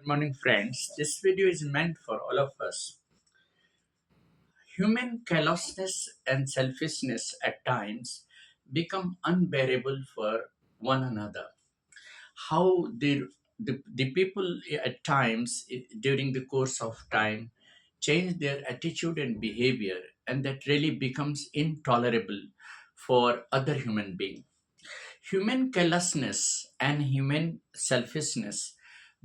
morning, friends. This video is meant for all of us. Human callousness and selfishness at times become unbearable for one another. How the people at times during the course of time change their attitude and behavior, and that really becomes intolerable for other human beings. Human carelessness and human selfishness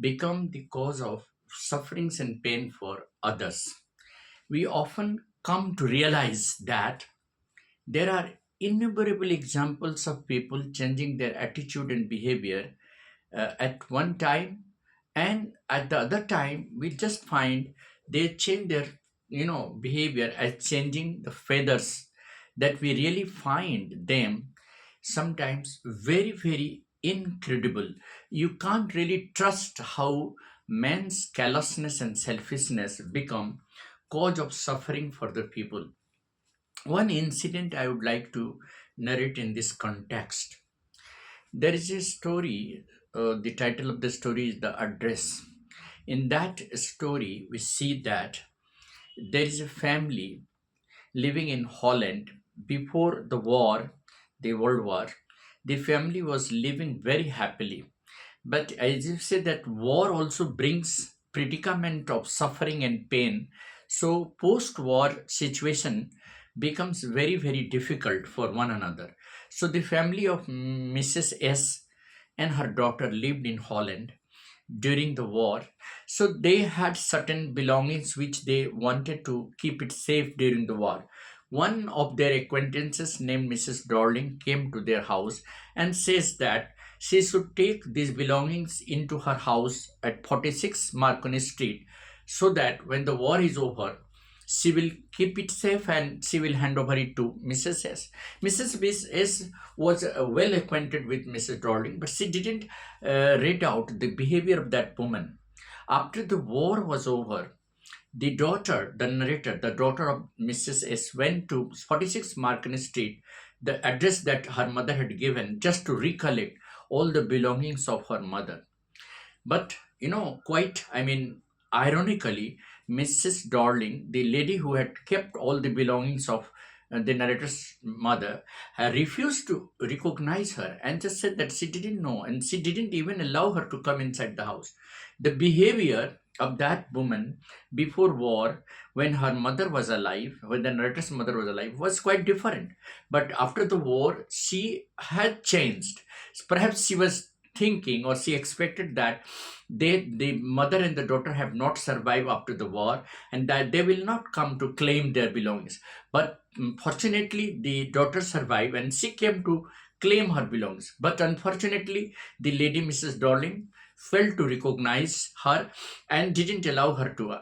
become the cause of sufferings and pain for others. We often come to realize that there are innumerable examples of people changing their attitude and behavior at one time, and at the other time we just find they change their behavior as changing the feathers, that we really find them sometimes very very incredible. You can't really trust how man's callousness and selfishness become cause of suffering for the people. One incident I would like to narrate in this context. There is a story, the title of the story is The Address. In that story, we see that there is a family living in Holland before the war, the World War. The family was living very happily. But as you say, that war also brings predicament of suffering and pain. So post-war situation becomes very, very difficult for one another. So the family of Mrs. S and her daughter lived in Holland during the war. So they had certain belongings which they wanted to keep it safe during the war. One of their acquaintances named Mrs. Darling came to their house and says that she should take these belongings into her house at 46 Marconi Street, so that when the war is over, she will keep it safe and she will hand over it to Mrs. S. Mrs. S was well acquainted with Mrs. Darling, but she didn't read out the behavior of that woman. After the war was over, the daughter, the narrator, the daughter of Mrs. S, went to 46 Marconi Street, the address that her mother had given, just to recollect all the belongings of her mother. But quite, ironically, Mrs. Darling, the lady who had kept all the belongings of the narrator's mother, refused to recognize her and just said that she didn't know, and she didn't even allow her to come inside the house. The behavior of that woman before war, when her mother was alive, when the narrator's mother was alive, was quite different. But after the war, she had changed. Perhaps she was thinking, or she expected that the mother and the daughter have not survived after the war, and that they will not come to claim their belongings. But fortunately the daughter survived and she came to claim her belongings. But unfortunately the lady Mrs. Darling failed to recognize her and didn't allow her to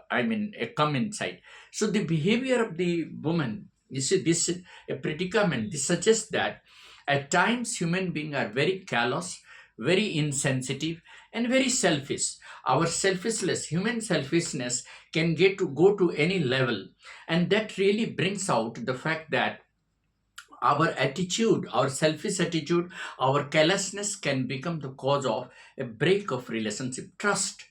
come inside. So the behavior of the woman, you see, this is a predicament. This suggests that at times human beings are very callous, very insensitive, and very selfish. Our selfishness, human selfishness, can get to go to any level, and that really brings out the fact that our attitude, our selfish attitude, our callousness can become the cause of a break of relationship. Trust,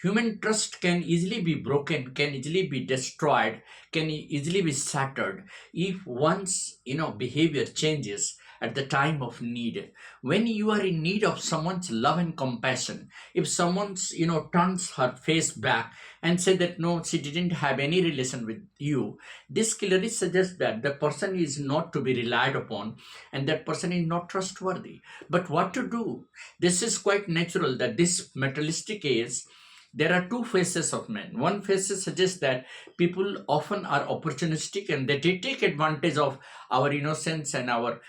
human trust can easily be broken, can easily be destroyed, can easily be shattered if one's behavior changes at the time of need. When you are in need of someone's love and compassion, if someone's turns her face back and say that no, she didn't have any relation with you, this clearly suggests that the person is not to be relied upon and that person is not trustworthy. But what to do? This is quite natural that this materialistic age, there are two faces of men. One face suggests that people often are opportunistic and that they take advantage of our innocence and our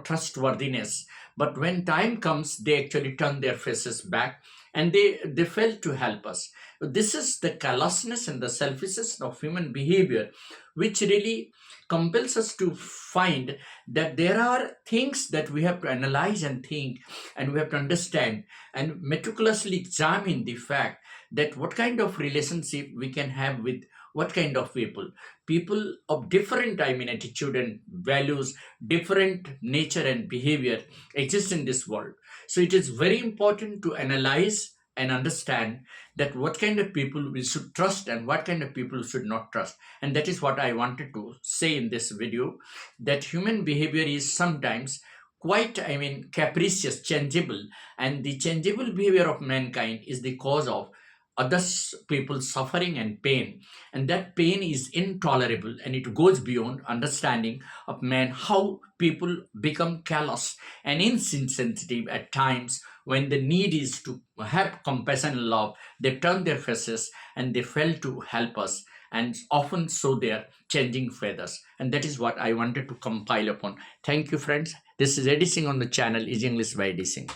trustworthiness. But when time comes, they actually turn their faces back and they fail to help us. This is the callousness and the selfishness of human behavior, which really compels us to find that there are things that we have to analyze and think, and we have to understand and meticulously examine the fact that what kind of relationship we can have with what kind of people of different attitude and values, different nature and behavior exist in this world. So it is very important to analyze and understand that what kind of people we should trust and what kind of people should not trust. And that is what I wanted to say in this video, that human behavior is sometimes quite, I mean, capricious, changeable, and the changeable behavior of mankind is the cause of others people suffering and pain, and that pain is intolerable, and it goes beyond understanding of man. How people become callous and insensitive at times when the need is to have compassion and love, they turn their faces and they fail to help us and often show their changing feathers. And that is what I wanted to compile upon. Thank you, friends. This is Eddie Singh on the channel Is English by Eddie Singh.